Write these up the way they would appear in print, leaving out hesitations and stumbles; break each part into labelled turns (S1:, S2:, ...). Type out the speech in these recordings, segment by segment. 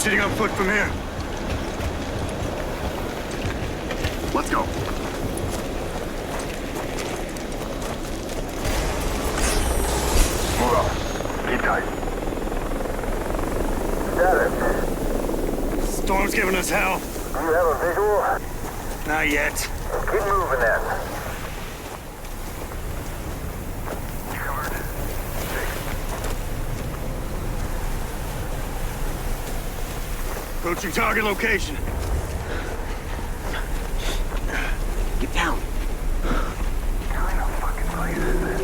S1: Proceeding on foot from here. Let's go. Move up. Keep tight.
S2: Status.
S1: Storm's giving us hell.
S2: Do you have a visual?
S1: Not yet.
S2: Keep moving then.
S1: Covered. Approaching target location.
S3: Get down.
S2: What kind of fucking place is this?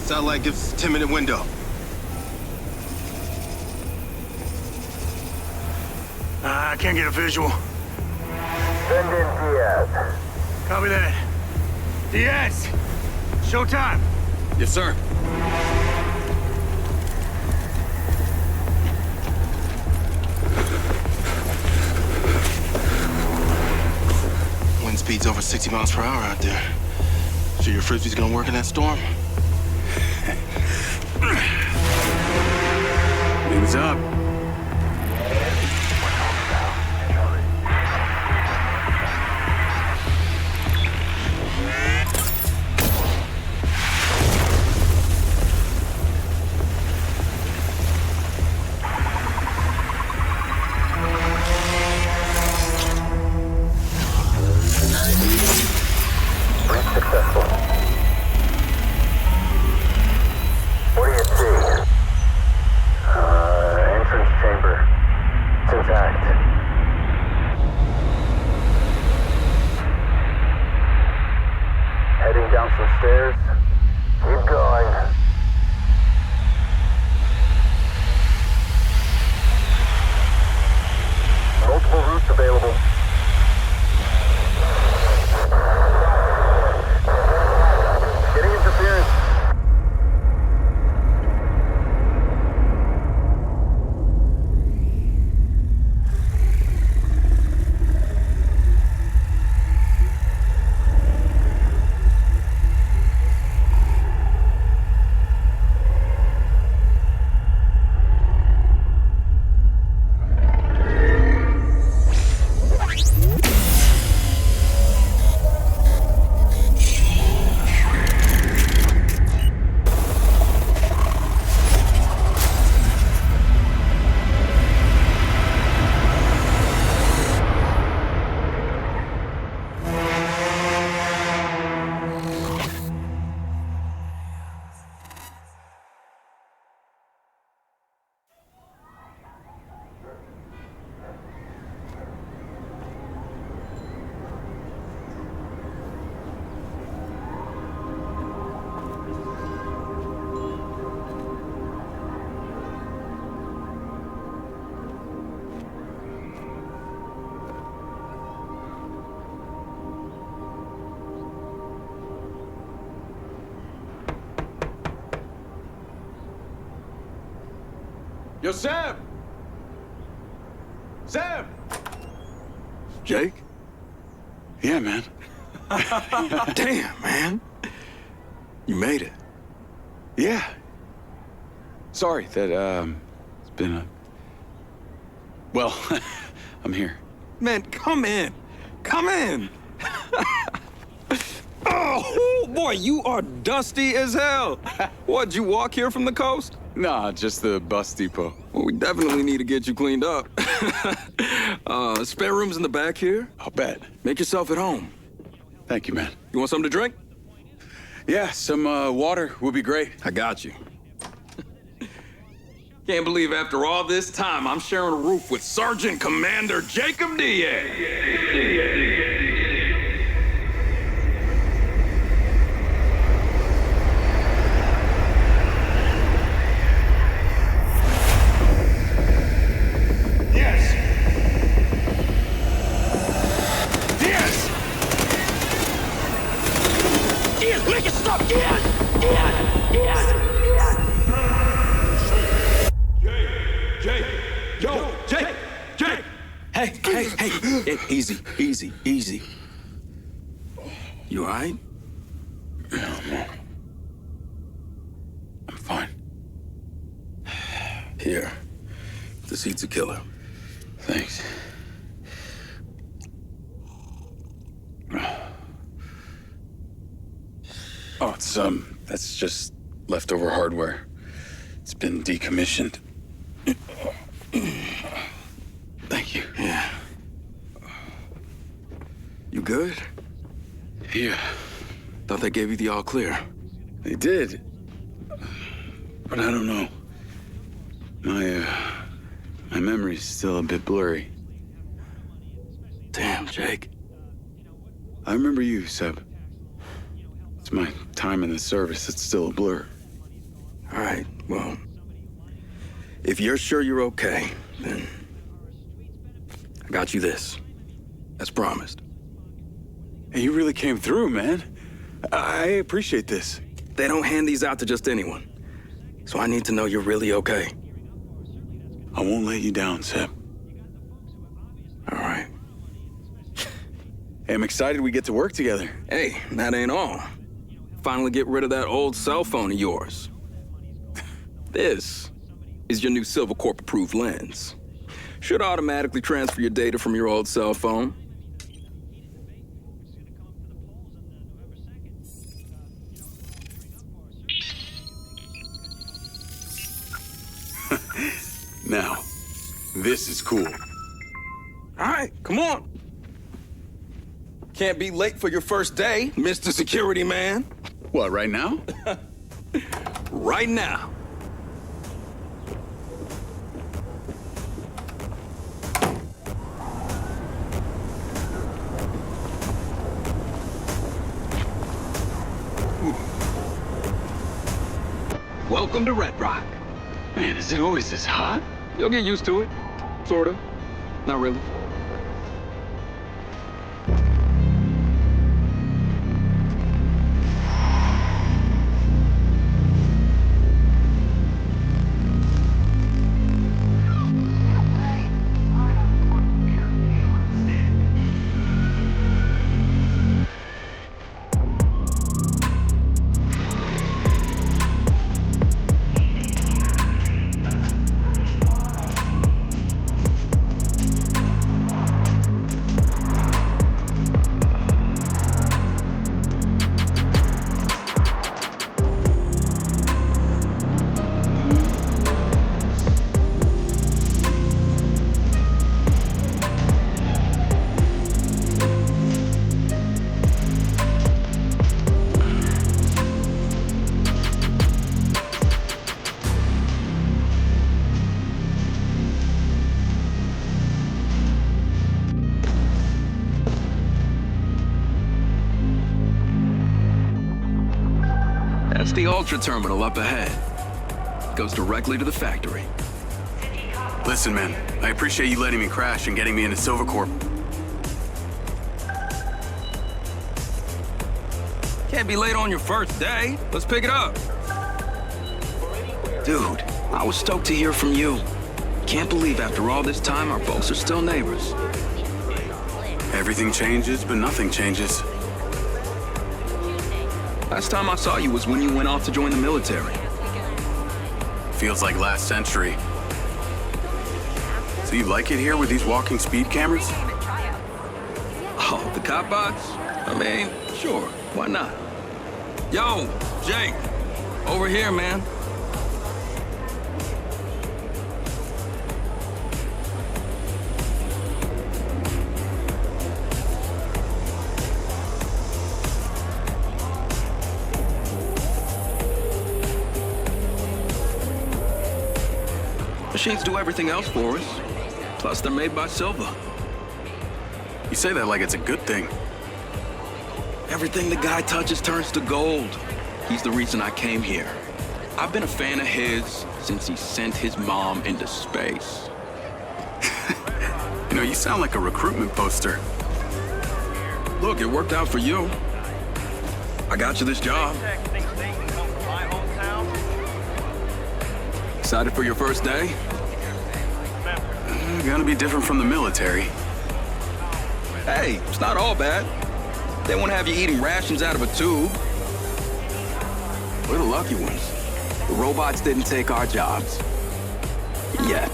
S4: Satellite gives us a 10-minute window.
S1: I can't get a visual.
S2: Send in Diaz.
S1: Copy that. Diaz! Showtime!
S4: Yes, sir. Wind speed's over 60 miles per hour out there. Sure your frisbee's gonna work in that storm?
S1: Wings up.
S2: Breach successful. What do you see? Entrance chamber. It's intact. Heading down some stairs. Keep going. Multiple routes available. Getting interference.
S5: Yo, Sam! Sam!
S1: Jake?
S5: Yeah, man.
S1: Damn, man. You made it.
S5: Yeah. Sorry that, it's been a... Well, I'm here.
S1: Man, come in. Come in. Oh, boy, you are dusty as hell. What'd you walk here from the coast?
S5: Nah, just the bus depot.
S1: Well, we definitely need to get you cleaned up. Spare rooms in the back here.
S5: I'll bet.
S1: Make yourself at home.
S5: Thank you, man.
S1: You want something to drink?
S5: Yeah, some water would be great.
S1: I got you. Can't believe after all this time, I'm sharing a roof with Sergeant Commander Jacob Diaz.
S3: Make it stop! Diaz!
S1: Jake! Hey, easy. You all right?
S5: Yeah, I'm fine.
S6: Here. The seat's a killer.
S5: Thanks. Oh, that's just leftover hardware. It's been decommissioned. Thank you.
S6: Yeah. You good?
S5: Yeah,
S6: Thought they gave you the all clear.
S5: they did. But I don't know. My memory's still a bit blurry.
S6: Damn, Jake.
S5: I remember you, Seb. It's my time in the service that's still a blur.
S6: All right, well, if you're sure you're okay, then I got you this, as promised.
S5: Hey, you really came through, man. I appreciate this.
S6: They don't hand these out to just anyone, so I need to know you're really okay.
S5: I won't let you down, Seb.
S6: All right.
S5: Hey, I'm excited we get to work together.
S6: Hey, that ain't all. Finally get rid of that old cell phone of yours. This is your new Silver Corp-approved lens. Should automatically transfer your data from your old cell phone.
S5: Now, this is cool.
S6: All right, come on. Can't be late for your first day, Mr. Security Man.
S5: What, right now?
S6: Right now. Welcome to Red Rock.
S5: Man, is it always this hot?
S6: You'll get used to it. Sorta. Not really. That's the Ultra Terminal up ahead. Goes directly to the factory.
S5: Listen, man, I appreciate you letting me crash and getting me into Silvercorp.
S6: Can't be late on your first day. Let's pick it up. Dude, I was stoked to hear from you. Can't believe after all this time our folks are still neighbors.
S5: Everything changes, but nothing changes.
S6: Last time I saw you was when you went off to join the military.
S5: Feels like last century. So you like it here with these walking speed cameras?
S6: Oh, the cop bots? I mean, sure, why not? Yo, Jake, over here, man. Machines do everything else for us. Plus, they're made by Silva.
S5: You say that like it's a good thing.
S6: Everything the guy touches turns to gold. He's the reason I came here. I've been a fan of his since he sent his mom into space.
S5: You know, you sound like a recruitment poster.
S6: Look, it worked out for you. I got you this job. Excited for your first day?
S5: Gonna be different from the military.
S6: Hey, it's not all bad. They won't have you eating rations out of a tube. We're the lucky ones. The robots didn't take our jobs. Yet.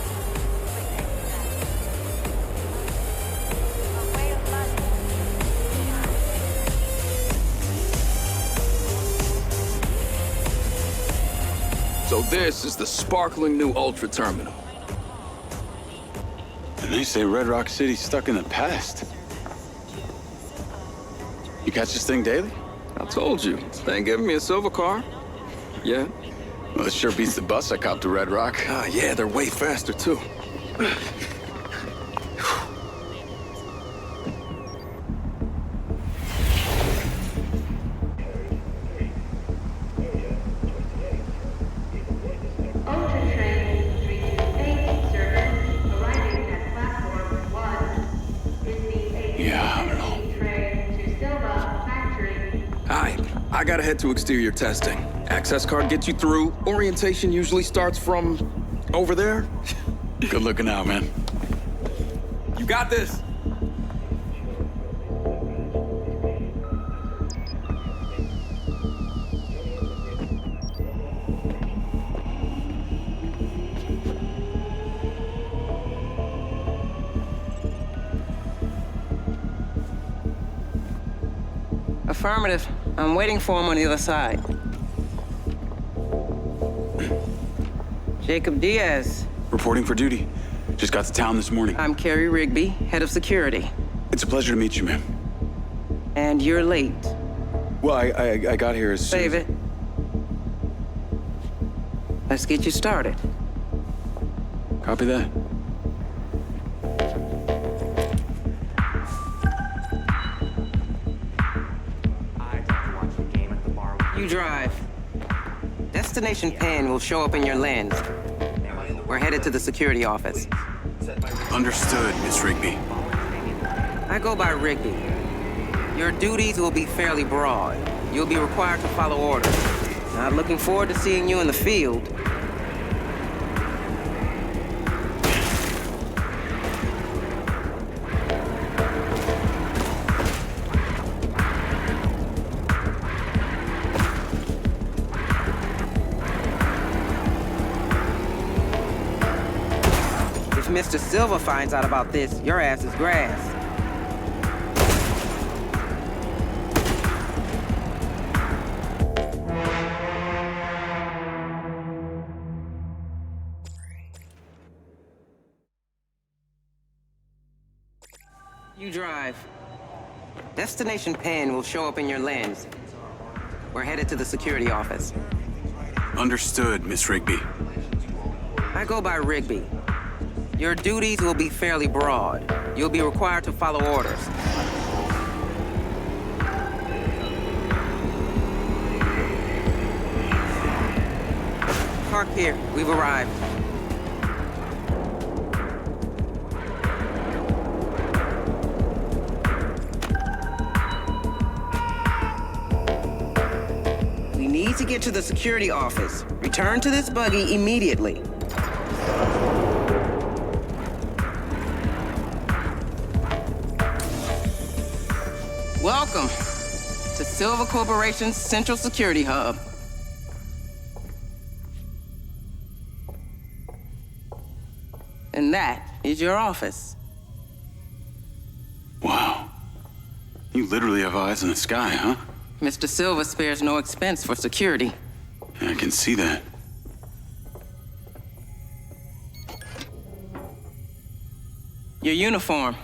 S6: So this is the sparkling new Ultra Terminal.
S5: And they say Red Rock City's stuck in the past. You catch this thing daily?
S6: I told you, they ain't giving me a silver car. Yeah.
S5: Well, it sure beats the bus I copped to Red Rock.
S6: Ah, yeah, they're way faster, too. I gotta head to exterior testing. Access card gets you through. Orientation usually starts from over there.
S5: Good looking out, man.
S6: You got this.
S7: Affirmative. I'm waiting for him on the other side. Jacob Diaz.
S5: Reporting for duty. Just got to town this morning.
S7: I'm Carrie Rigby, head of security.
S5: It's a pleasure to meet you, ma'am.
S7: And you're late.
S5: Well, I got here as soon
S7: Save it. Let's get you started.
S5: Copy that.
S7: You drive. Destination PIN will show up in your lens. We're headed to the security office.
S5: Understood, Miss Rigby.
S7: I go by Rigby. Your duties will be fairly broad. You'll be required to follow orders. Not looking forward to seeing you in the field. If Mr. Silva finds out about this, your ass is grass. You drive. Destination PIN will show up in your lens. We're headed to the security office.
S5: Understood, Miss Rigby.
S7: I go by Rigby. Your duties will be fairly broad. You'll be required to follow orders. Park here. We've arrived. We need to get to the security office. Return to this buggy immediately. Welcome to Silva Corporation's Central Security Hub. And that is your office.
S5: Wow. You literally have eyes in the sky, huh?
S7: Mr. Silva spares no expense for security.
S5: Yeah, I can see that.
S7: Your uniform.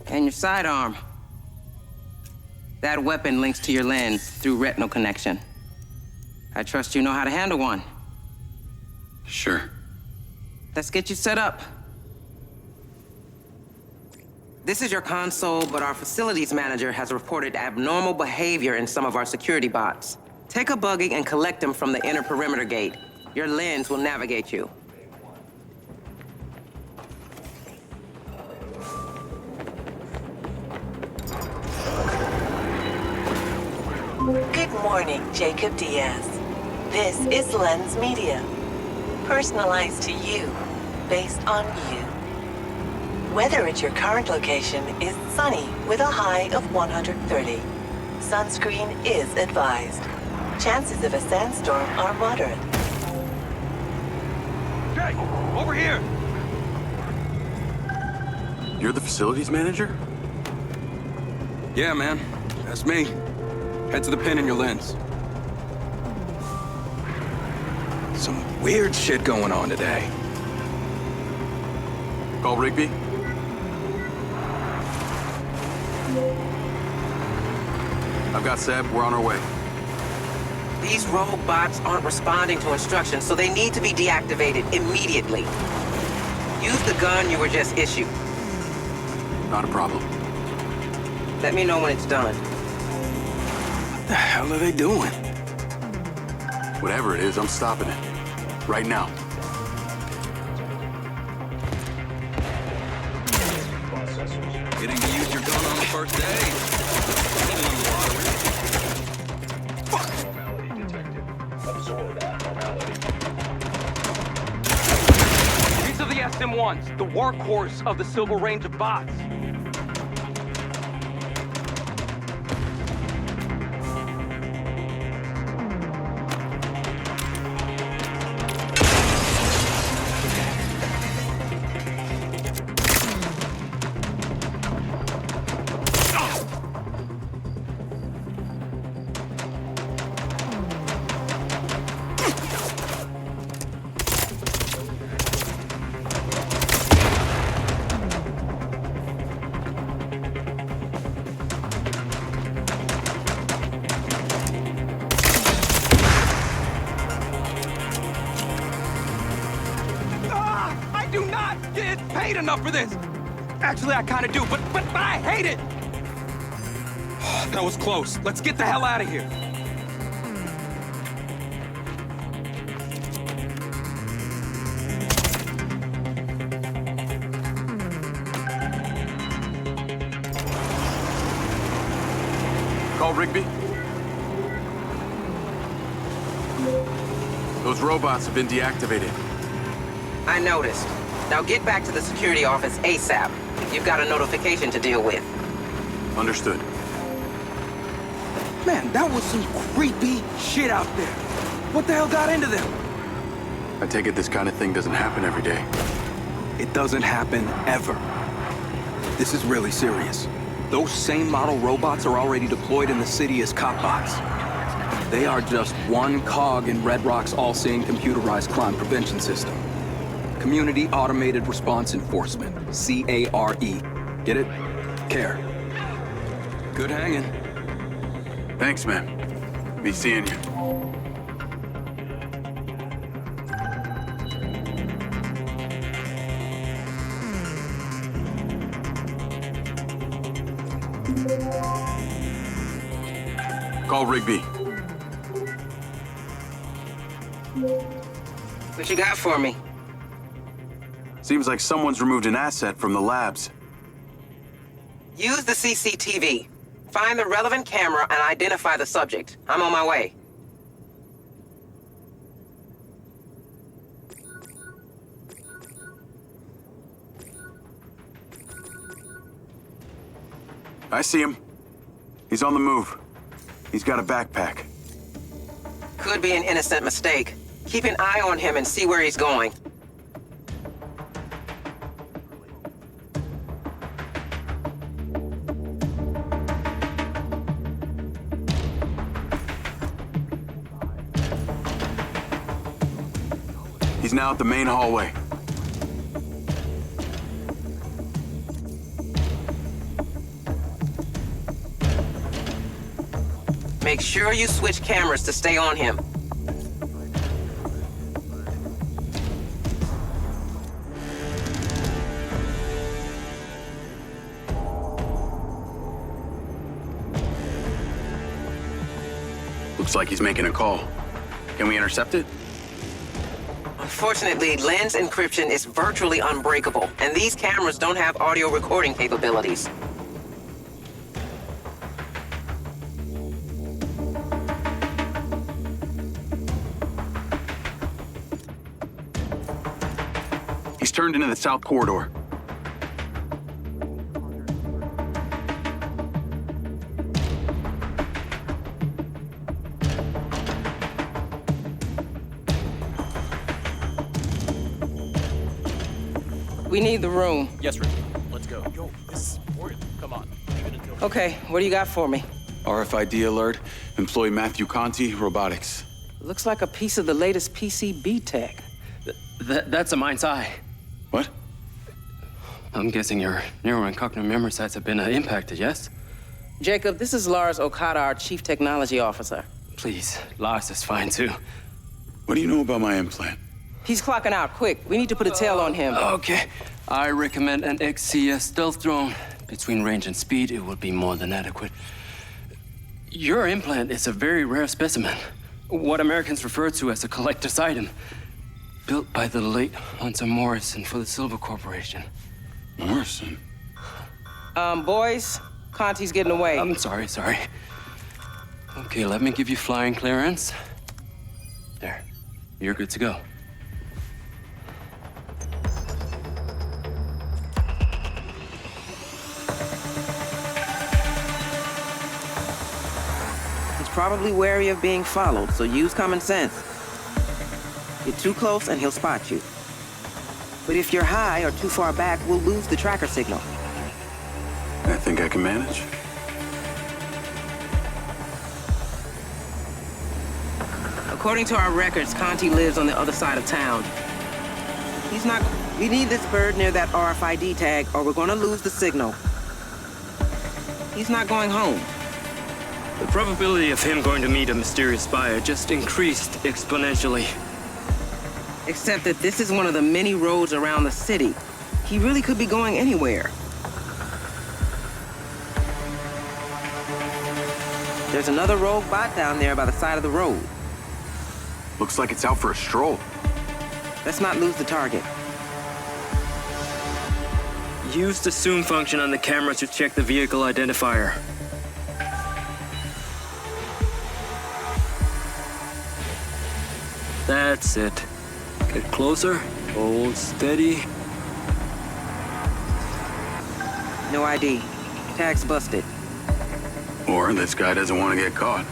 S7: And your sidearm. That weapon links to your lens through retinal connection. I trust you know how to handle one.
S5: Sure.
S7: Let's get you set up. This is your console, but our facilities manager has reported abnormal behavior in some of our security bots. Take a buggy and collect them from the inner perimeter gate. Your lens will navigate you.
S8: Good morning, Jacob Diaz. This is Lens Media. Personalized to you, based on you. Weather at your current location is sunny with a high of 130. Sunscreen is advised. Chances of a sandstorm are moderate.
S3: Jake, over here!
S5: You're the facilities manager?
S6: Yeah, man. That's me. Head to the pin in your lens. Some weird shit going on today.
S5: Call Rigby. I've got Seb. We're on our way.
S7: These robots aren't responding to instructions, so they need to be deactivated immediately. Use the gun you were just issued.
S5: Not a problem.
S7: Let me know when it's done.
S6: What the hell are they doing?
S5: Whatever it is, I'm stopping it. Right now.
S6: Getting to use your gun on the first day. Winning the lottery.
S2: Abnormality detected. Absorb abnormality.
S3: These are the SM-1s, the workhorse of the Silver Range of bots. I do not get paid enough for this. Actually, I kind of do, but I hate it. That was close. Let's get the hell out of here.
S5: Call Rigby. Those robots have been deactivated.
S7: I noticed. Now get back to the security office ASAP. You've got a notification to deal with.
S5: Understood.
S6: Man, that was some creepy shit out there. What the hell got into them?
S5: I take it this kind of thing doesn't happen every day.
S6: It doesn't happen ever. This is really serious. Those same model robots are already deployed in the city as cop bots. They are just one cog in Red Rock's all-seeing computerized crime prevention system. Community Automated Response Enforcement, CARE. Get it? Care. Good hanging.
S5: Thanks, man. Be seeing you. Call Rigby.
S7: What you got for me?
S5: Seems like someone's removed an asset from the labs.
S7: Use the CCTV. Find the relevant camera and identify the subject. I'm on my way.
S5: I see him. He's on the move. He's got a backpack.
S7: Could be an innocent mistake. Keep an eye on him and see where he's going.
S5: He's now at the main hallway.
S7: Make sure you switch cameras to stay on him.
S5: Looks like he's making a call. Can we intercept it?
S7: Unfortunately, lens encryption is virtually unbreakable, and these cameras don't have audio recording capabilities.
S5: He's turned into the south corridor.
S7: We need the room.
S9: Yes, Rick. Let's go. Yo, this is important. Come on. Leave it until...
S7: Okay, what do you got for me?
S5: RFID alert. Employee Matthew Conti, robotics.
S7: Looks like a piece of the latest PCB tech.
S9: That's a MINDSEYE.
S5: What?
S9: I'm guessing your neural and cognitive memory sites have been impacted, yes?
S7: Jacob, this is Lars Okada, our Chief Technology Officer.
S9: Please, Lars is fine too.
S5: What do you know about my implant?
S7: He's clocking out, quick. We need to put a tail on him.
S9: Okay. I recommend an XCS stealth drone. Between range and speed, it would be more than adequate. Your implant is a very rare specimen. What Americans refer to as a collector's item. Built by the late Hunter Morrison for the Silver Corporation.
S5: Morrison?
S7: Boys, Conti's getting away.
S9: I'm sorry. Okay, let me give you flying clearance. There. You're good to go.
S7: He's probably wary of being followed, so use common sense. Get too close and he'll spot you. But if you're high or too far back, we'll lose the tracker signal.
S5: I think I can manage.
S7: According to our records, Conti lives on the other side of town. We need this bird near that RFID tag, or we're gonna lose the signal. He's not going home.
S9: The probability of him going to meet a mysterious buyer just increased exponentially.
S7: Except that this is one of the many roads around the city. He really could be going anywhere. There's another rogue bot down there by the side of the road.
S5: Looks like it's out for a stroll.
S7: Let's not lose the target.
S9: Use the zoom function on the camera to check the vehicle identifier. That's it. Get closer, hold steady.
S7: No ID. Tag's busted.
S5: Or this guy doesn't want to get caught.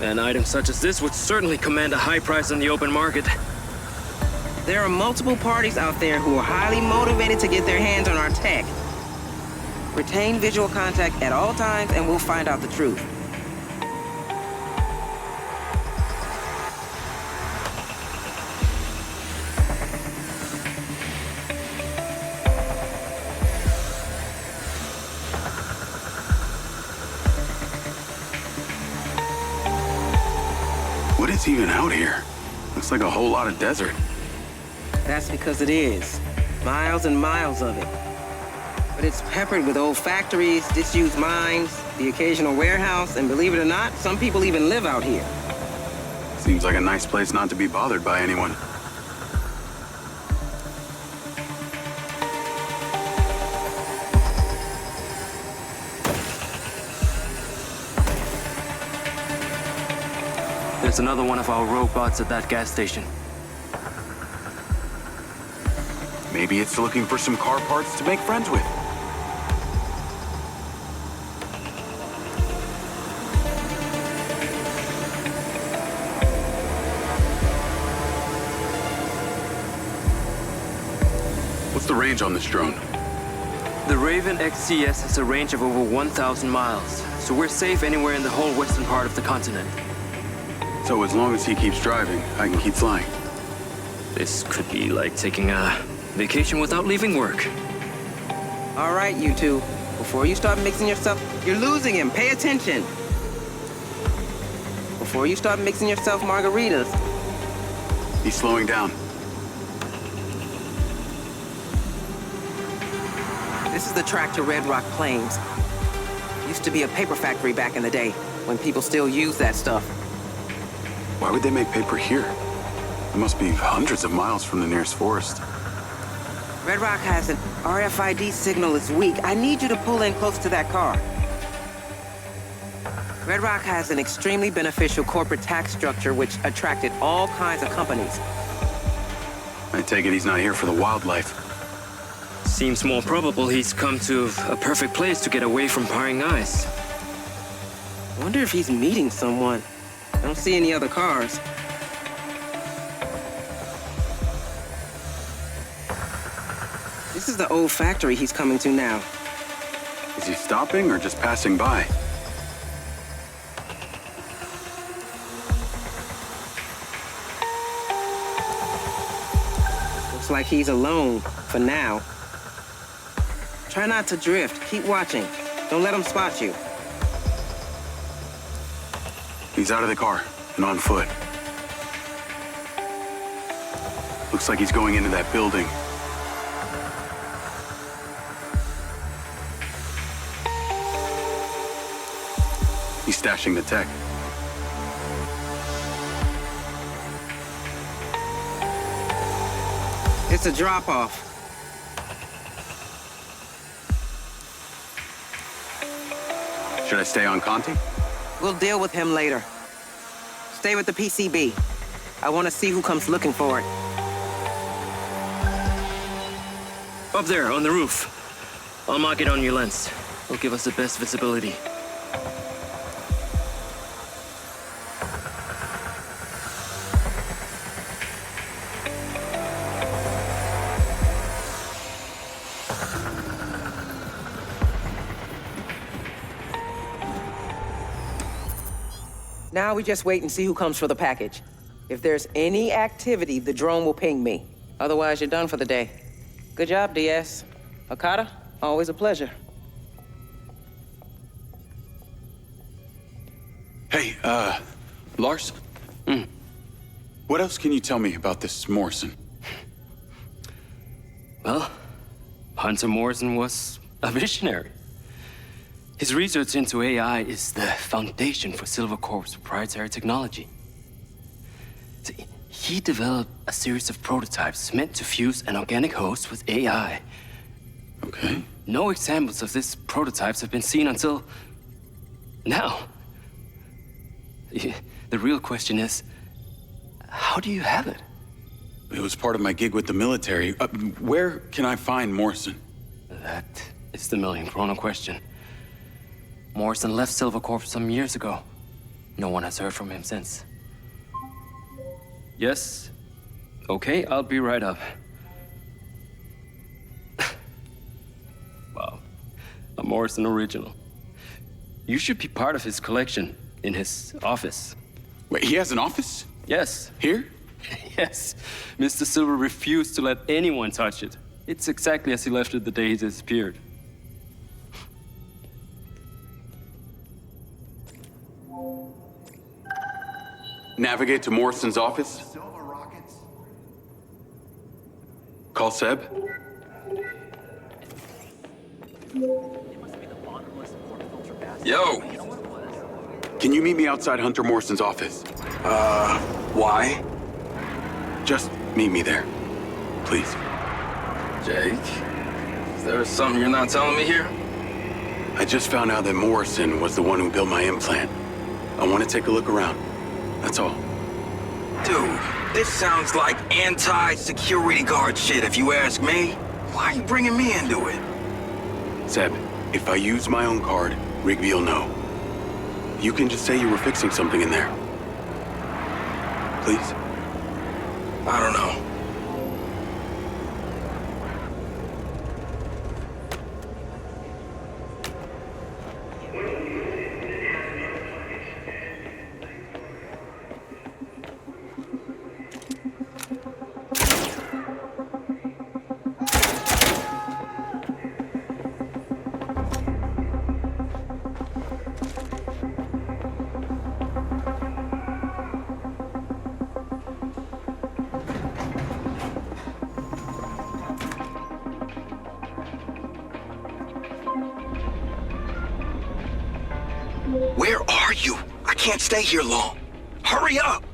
S9: An item such as this would certainly command a high price on the open market.
S7: There are multiple parties out there who are highly motivated to get their hands on our tech. Retain visual contact at all times and we'll find out the truth.
S5: What is even out here? Looks like a whole lot of desert.
S7: That's because it is. Miles and miles of it. But it's peppered with old factories, disused mines, the occasional warehouse, and believe it or not, some people even live out here.
S5: Seems like a nice place not to be bothered by anyone.
S9: There's another one of our robots at that gas station.
S5: Maybe it's looking for some car parts to make friends with. What's the range on this drone?
S9: The Raven XCS has a range of over 1,000 miles, so we're safe anywhere in the whole western part of the continent.
S5: So as long as he keeps driving, I can keep flying.
S9: This could be like taking a vacation without leaving work.
S7: All right, you two. Before you start mixing yourself, you're losing him. Pay attention. Before you start mixing yourself margaritas.
S5: He's slowing down.
S7: This is the track to Red Rock Plains. Used to be a paper factory back in the day, when people still used that stuff.
S5: Why would they make paper here? It must be hundreds of miles from the nearest forest.
S7: Red Rock has an RFID signal is weak. I need you to pull in close to that car. Red Rock has an extremely beneficial corporate tax structure which attracted all kinds of companies.
S5: I take it he's not here for the wildlife.
S9: Seems more probable he's come to a perfect place to get away from prying eyes.
S7: I wonder if he's meeting someone. I don't see any other cars. is the old factory he's coming to now.
S5: Is he stopping or just passing by?
S7: Looks like he's alone, for now. Try not to drift. Keep watching. Don't let him spot you.
S5: He's out of the car and on foot. Looks like he's going into that building. He's stashing the tech.
S7: It's a drop-off.
S5: Should I stay on Conti?
S7: We'll deal with him later. Stay with the PCB. I want to see who comes looking for it.
S9: Up there, on the roof. I'll mark it on your lens. It'll give us the best visibility.
S7: Now we just wait and see who comes for the package. If there's any activity, the drone will ping me. Otherwise, you're done for the day. Good job, DS. Okada, always a pleasure.
S5: Hey, Lars? What else can you tell me about this Morrison?
S9: Well, Hunter Morrison was a visionary. His research into AI is the foundation for Silvercorp's proprietary technology. See, he developed a series of prototypes meant to fuse an organic host with AI.
S5: Okay.
S9: No examples of these prototypes have been seen until now. The real question is, how do you have it?
S5: It was part of my gig with the military. Where can I find Morrison?
S9: That is the million-kroner question. Morrison left Silvercorp some years ago. No one has heard from him since. Yes? Okay, I'll be right up. Wow. A Morrison original. You should be part of his collection in his office.
S5: Wait, he has an office?
S9: Yes.
S5: Here?
S9: Yes. Mr. Silver refused to let anyone touch it. It's exactly as he left it the day he disappeared.
S5: Navigate to Morrison's office? Call Seb?
S6: Yo!
S5: Can you meet me outside Hunter Morrison's office?
S6: Why?
S5: Just meet me there. Please.
S6: Jake? Is there something you're not telling me here?
S5: I just found out that Morrison was the one who built my implant. I want to take a look around. That's all.
S6: Dude, this sounds like anti-security guard shit if you ask me. Why are you bringing me into it?
S5: Seb, if I use my own card, Rigby will know. You can just say you were fixing something in there. Please?
S6: I don't know. Where are you? I can't stay here long. Hurry up!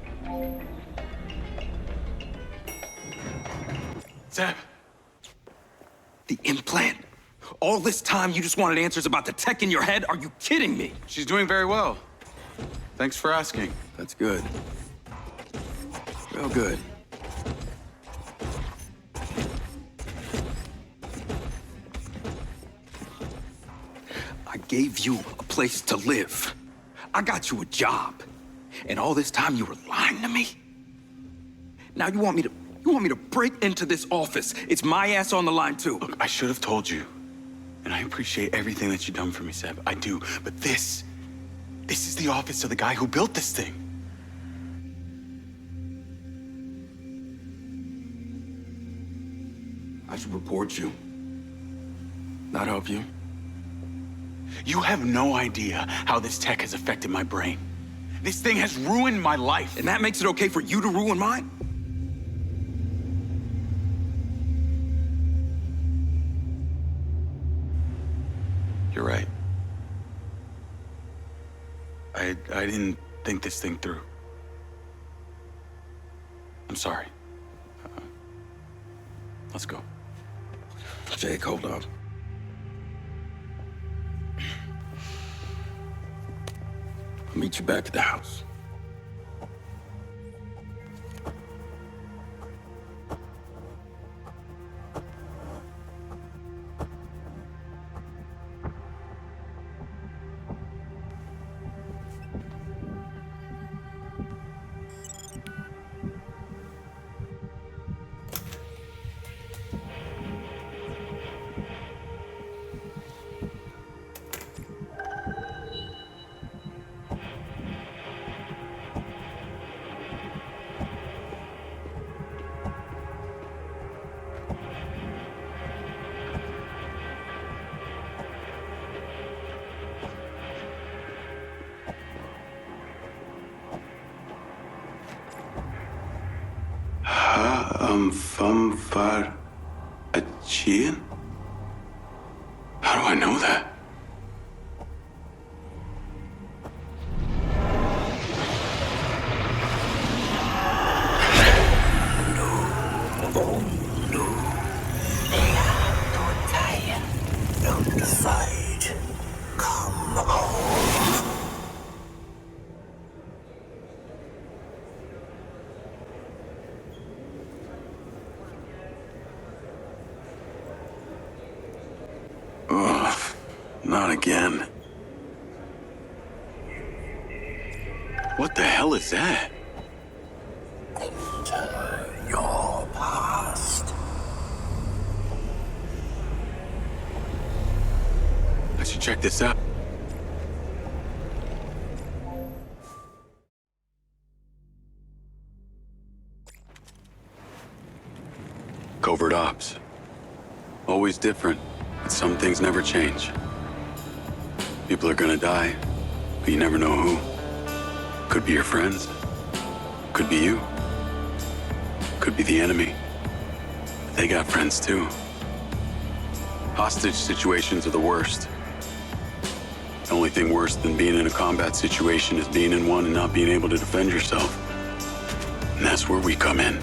S5: Seb!
S3: The implant. All this time you just wanted answers about the tech in your head? Are you kidding me?
S5: She's doing very well. Thanks for asking.
S6: That's good. Real good.
S3: I gave you a place to live. I got you a job. And all this time you were lying to me? Now you want me You want me to break into this office? It's my ass on the line, too.
S5: Look, I should have told you. And I appreciate everything that you've done for me, Seb. I do. But this is the office of the guy who built this thing.
S3: I should report you. Not help you.
S5: You have no idea how this tech has affected my brain. This thing has ruined my life.
S3: And that makes it okay for you to ruin mine?
S5: You're right. I didn't think this thing through. I'm sorry. Let's go.
S3: Jake, hold up. I'll meet you back at the house.
S5: Fum var Achian? How do I know that? Not again. What the hell is that?
S2: Enter your past.
S5: I should check this out. Covert ops. Always different, but some things never change. People are gonna die, but you never know who. Could be your friends. Could be you. Could be the enemy. But they got friends too. Hostage situations are the worst. The only thing worse than being in a combat situation is being in one and not being able to defend yourself. And that's where we come in.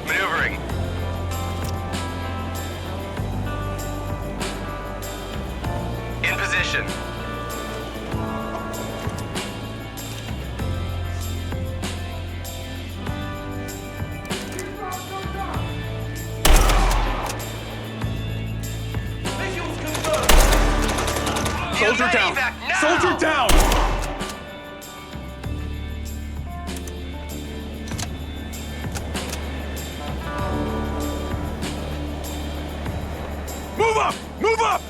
S2: Maneuvering. In position.
S3: Soldier down! Soldier down! Move up! Move up!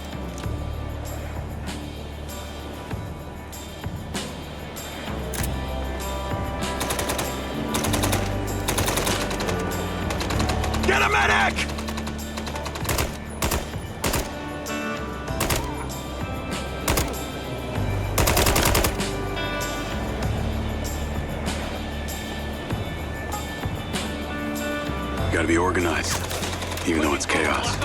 S3: Get a medic!
S5: Gotta be organized, even though it's chaos.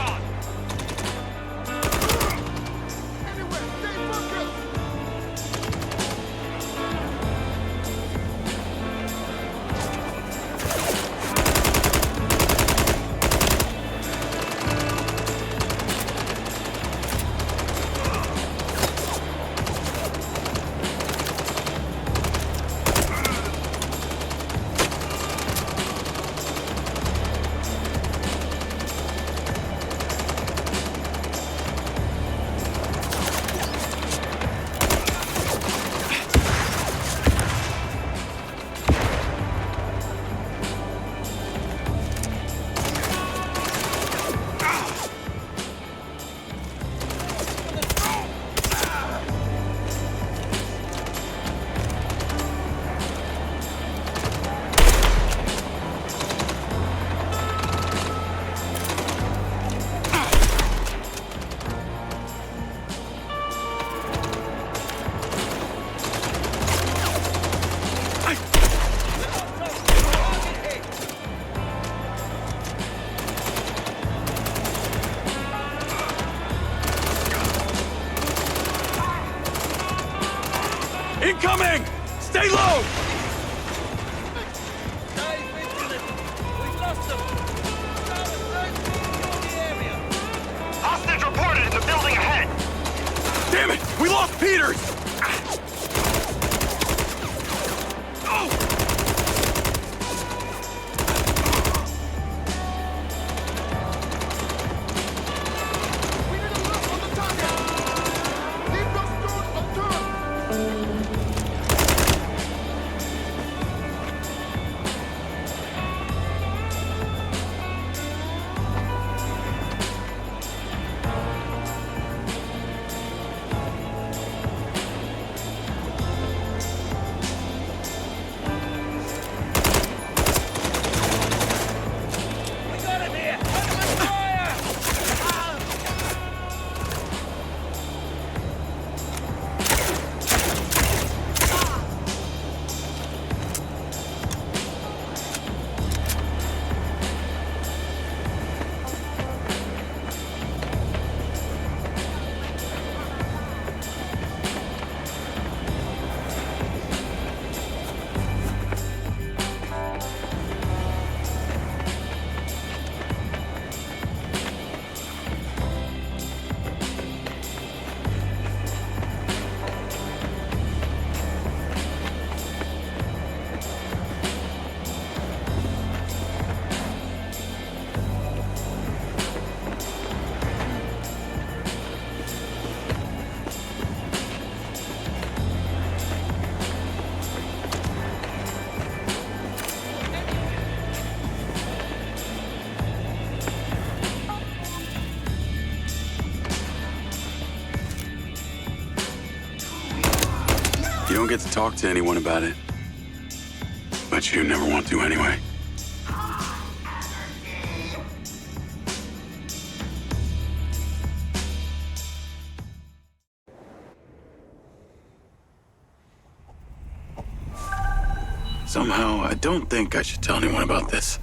S3: Incoming! Stay low!
S2: Hostage reported in the building ahead.
S3: Damn it! We lost Peters!
S5: You don't get to talk to anyone about it. But you never want to anyway. Somehow, I don't think I should tell anyone about this.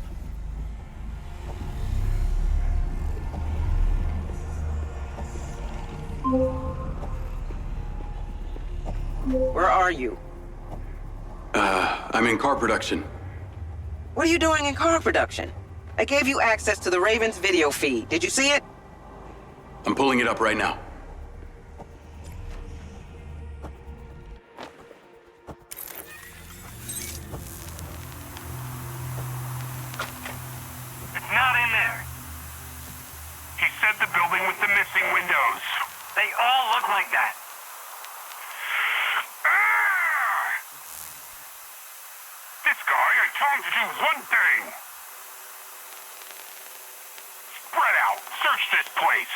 S7: Where are you?
S5: I'm in car production.
S7: What are you doing in car production? I gave you access to the Raven's video feed. Did you see it?
S5: I'm pulling it up right now.
S2: It's not in there. He said the building with the missing windows. They all look like that. This guy, I told him to do one thing. Spread out. Search this place.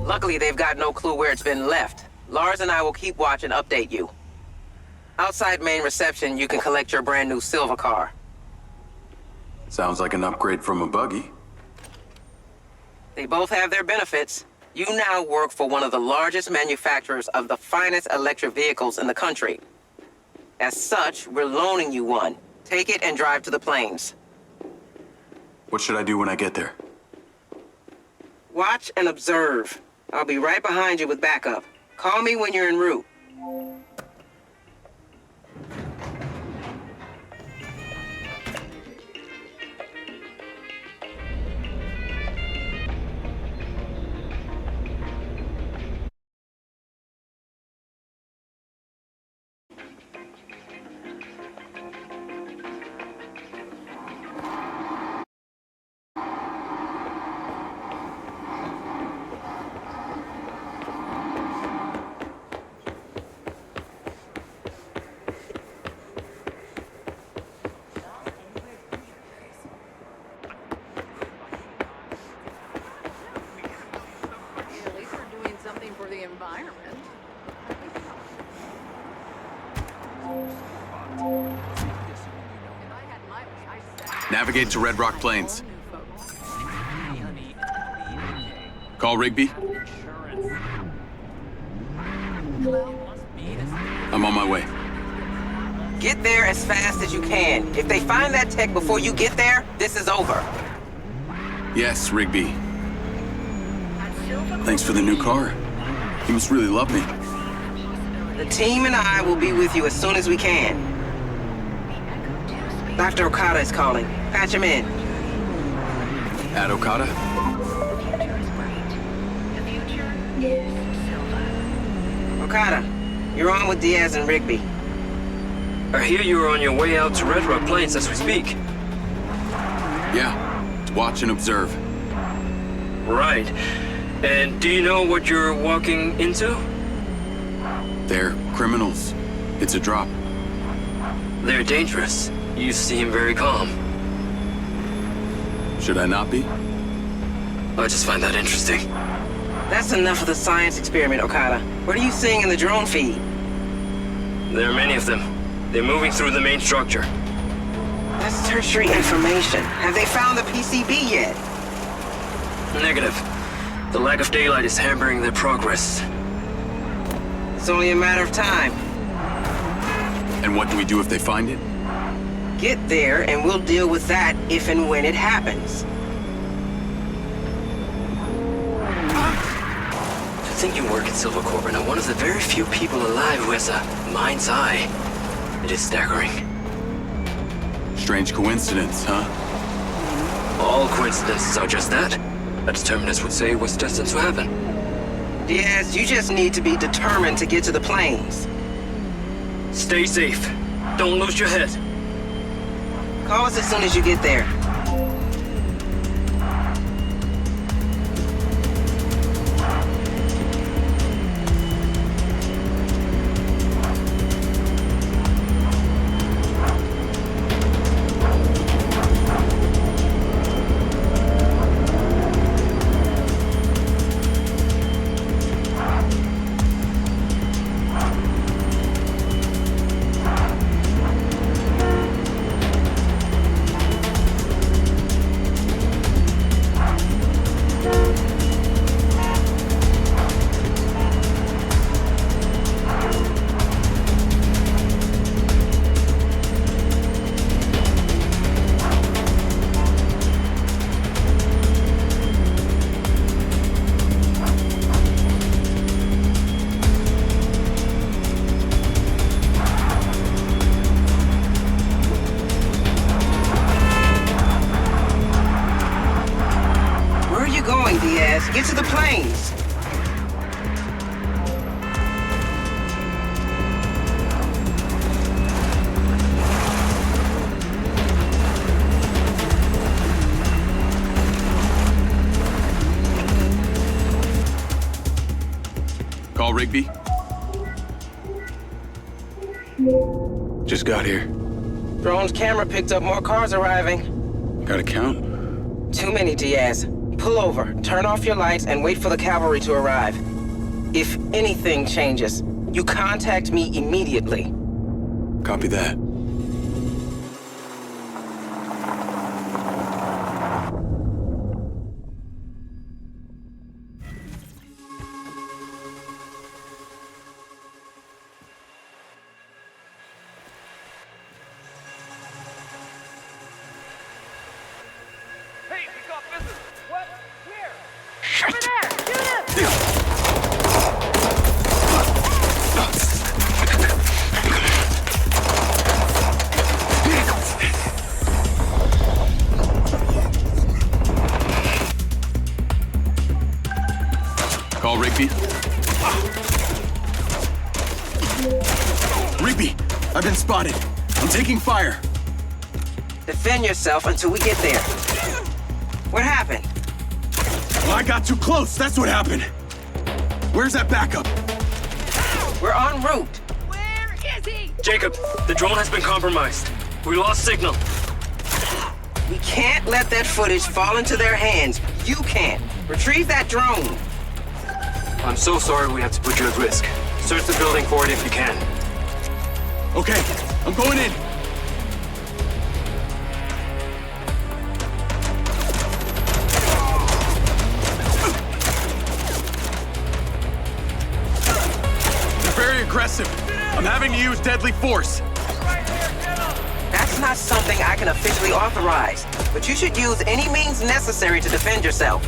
S7: Luckily, they've got no clue where it's been left. Lars and I will keep watch and update you. Outside main reception, you can collect your brand new silver car.
S5: Sounds like an upgrade from a buggy.
S7: They both have their benefits. You now work for one of the largest manufacturers of the finest electric vehicles in the country. As such, we're loaning you one. Take it and drive to the plains.
S5: What should I do when I get there?
S7: Watch and observe. I'll be right behind you with backup. Call me when you're en route.
S5: Navigate to Red Rock Plains. Call Rigby. I'm on my way.
S7: Get there as fast as you can. If they find that tech before you get there, this is over.
S5: Yes, Rigby. Thanks for the new car. You must really love me.
S7: The team and I will be with you as soon as we can. Dr. Okada is calling. Patch him in.
S5: At Okada?
S7: Okada, you're on with Diaz and Rigby.
S9: I hear you're on your way out to Red Rock Plains as we speak.
S5: Yeah, to watch and observe.
S9: Right. And do you know what you're walking into?
S5: They're criminals. It's a drop.
S9: They're dangerous. You seem very calm.
S5: Should I not be?
S9: I just find that interesting.
S7: That's enough of the science experiment, Okada. What are you seeing in the drone feed?
S9: There are many of them. They're moving through the main structure.
S7: That's tertiary information. Have they found the PCB yet?
S9: Negative. The lack of daylight is hampering their progress.
S7: It's only a matter of time.
S5: And what do we do if they find it?
S7: Get there, and we'll deal with that if and when it happens.
S9: To think you work at Silvercorp and are one of the very few people alive who has a mind's eye. It is staggering.
S5: Strange coincidence, huh?
S9: All coincidences are just that. A determinist would say what's destined to happen.
S7: Diaz, you just need to be determined to get to the plains.
S9: Stay safe. Don't lose your head.
S7: Call us as soon as you get there. Get to the plains.
S5: Call Rigby. Just got here.
S7: Drone's camera picked up more cars arriving.
S5: Got a count?
S7: Too many, Diaz. Pull over, turn off your lights, and wait for the cavalry to arrive. If anything changes, you contact me immediately.
S5: Copy that.
S3: Hey, we got business. What? Where? Over there! Shoot him!
S5: Call Rigby. Rigby, I've been spotted. I'm taking fire.
S7: Defend yourself until we get there. What happened?
S5: Well, I got too close. That's what happened. Where's that backup?
S7: We're en route.
S8: Where is he?
S9: Jacob, the drone has been compromised. We lost signal.
S7: We can't let that footage fall into their hands. You can't. Retrieve that drone.
S9: I'm so sorry we have to put you at risk. Search the building for it if you can.
S5: Okay, I'm going in. They're very aggressive. I'm having to use deadly force.
S7: That's not something I can officially authorize. but you should use any means necessary to defend yourself.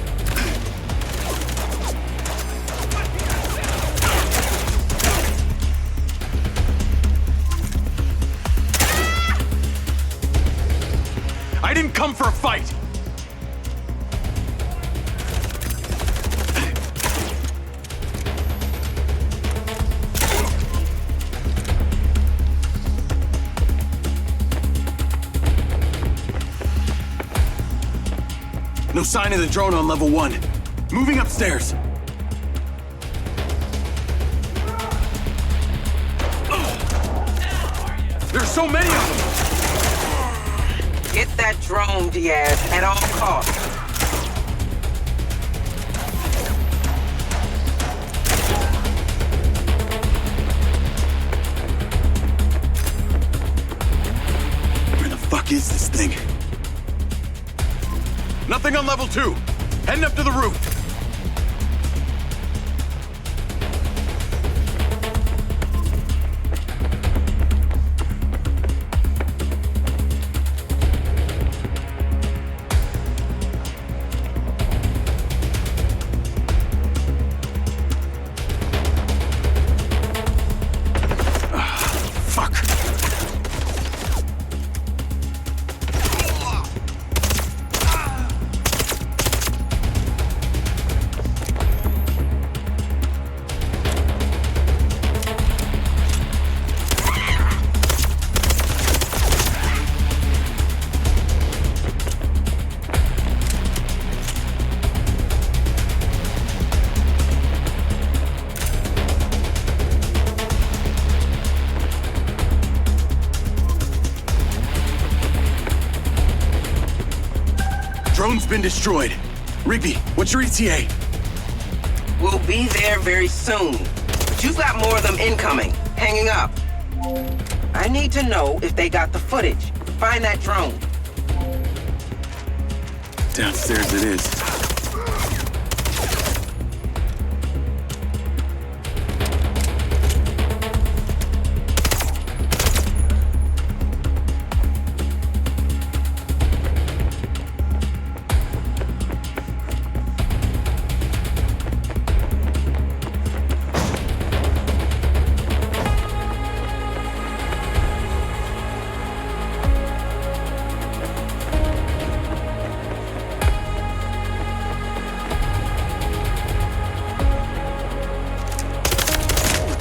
S3: I didn't come for a fight!
S4: No sign of the drone on level 1. Moving upstairs.
S3: There's so many of them!
S7: Get that drone, Diaz, at all costs.
S4: Where the fuck is this thing?
S3: Nothing on level 2. Heading up to the roof.
S4: Drone's been destroyed. Rigby, what's your ETA?
S7: We'll be there very soon. But you've got more of them incoming, hanging up. I need to know if they got the footage. Find that drone.
S5: Downstairs it is.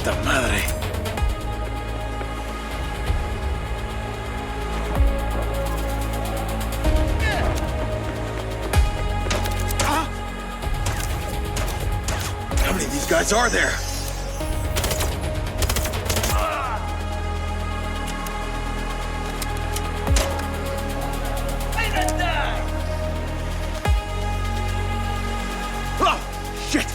S4: Puta madre. How many of these guys are there? Oh, shit!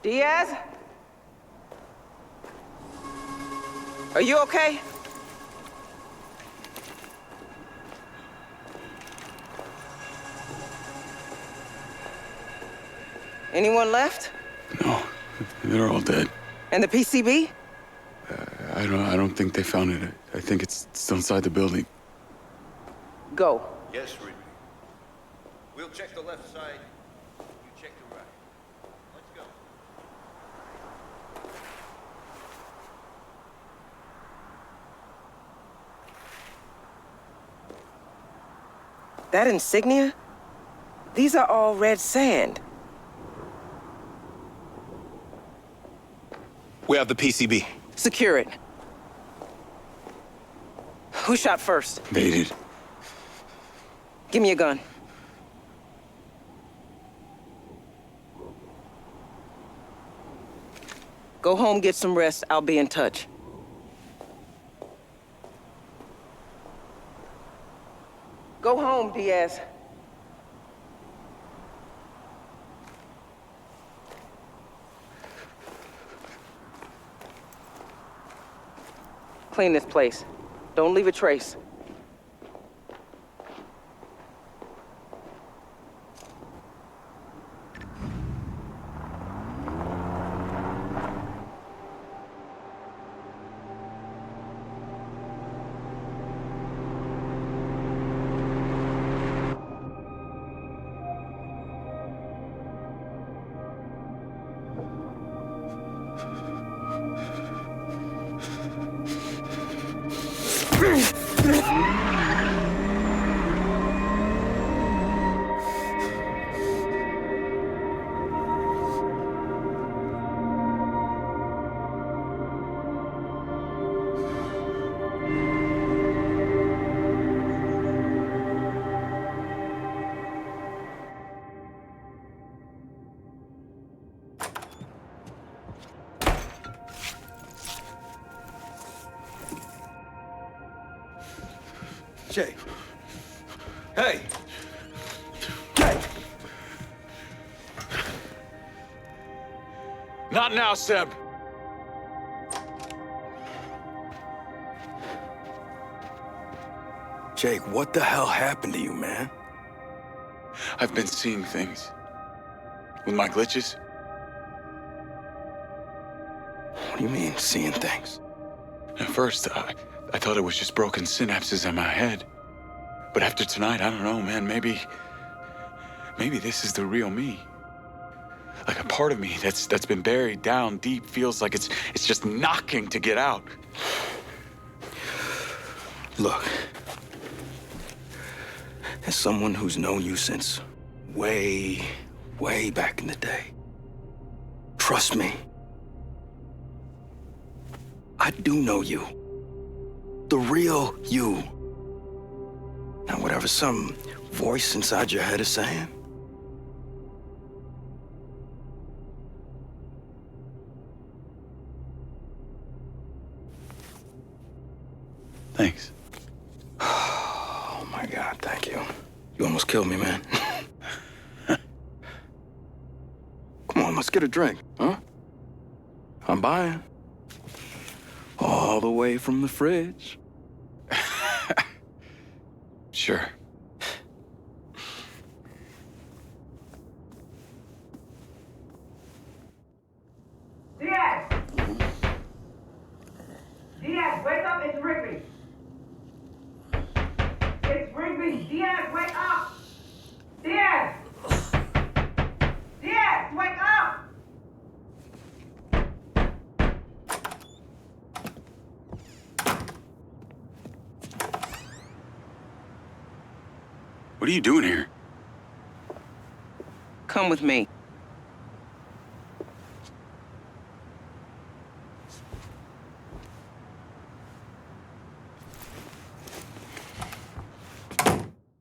S7: Diaz? Are you okay? Anyone left?
S5: No, they're all dead.
S7: And the PCB?
S5: I don't think they found it. I think it's still inside the building.
S7: Go.
S10: Yes, Rigby. We'll check the left side. You check the right. Let's go.
S7: That insignia? These are all red sand.
S4: We have the PCB.
S7: Secure it. Who shot first?
S5: They did.
S7: Give me a gun. Go home, get some rest. I'll be in touch. Go home, Diaz. Clean this place. Don't leave a trace.
S3: Jay. Hey. Jay.
S11: Not now, Seb.
S6: Jake, what the hell happened to you, man?
S11: I've been seeing things. With my glitches.
S6: What do you mean, seeing things?
S11: At first, I thought it was just broken synapses in my head. But after tonight, I don't know, man, maybe this is the real me. Like a part of me that's been buried down deep feels like it's just knocking to get out.
S6: Look, as someone who's known you since way, way back in the day, trust me, I do know you. The real you. Now, whatever some voice inside your head is saying,
S11: thanks.
S6: Oh my God, thank you. You almost killed me, man. Come on, let's get a drink, huh? I'm buying. All the way from the fridge.
S11: Sure.
S7: Diaz! Diaz, wake up, it's Rigby! It's Rigby! Diaz, wake up! Diaz! Diaz, wake up!
S5: What are you doing here?
S7: Come with me.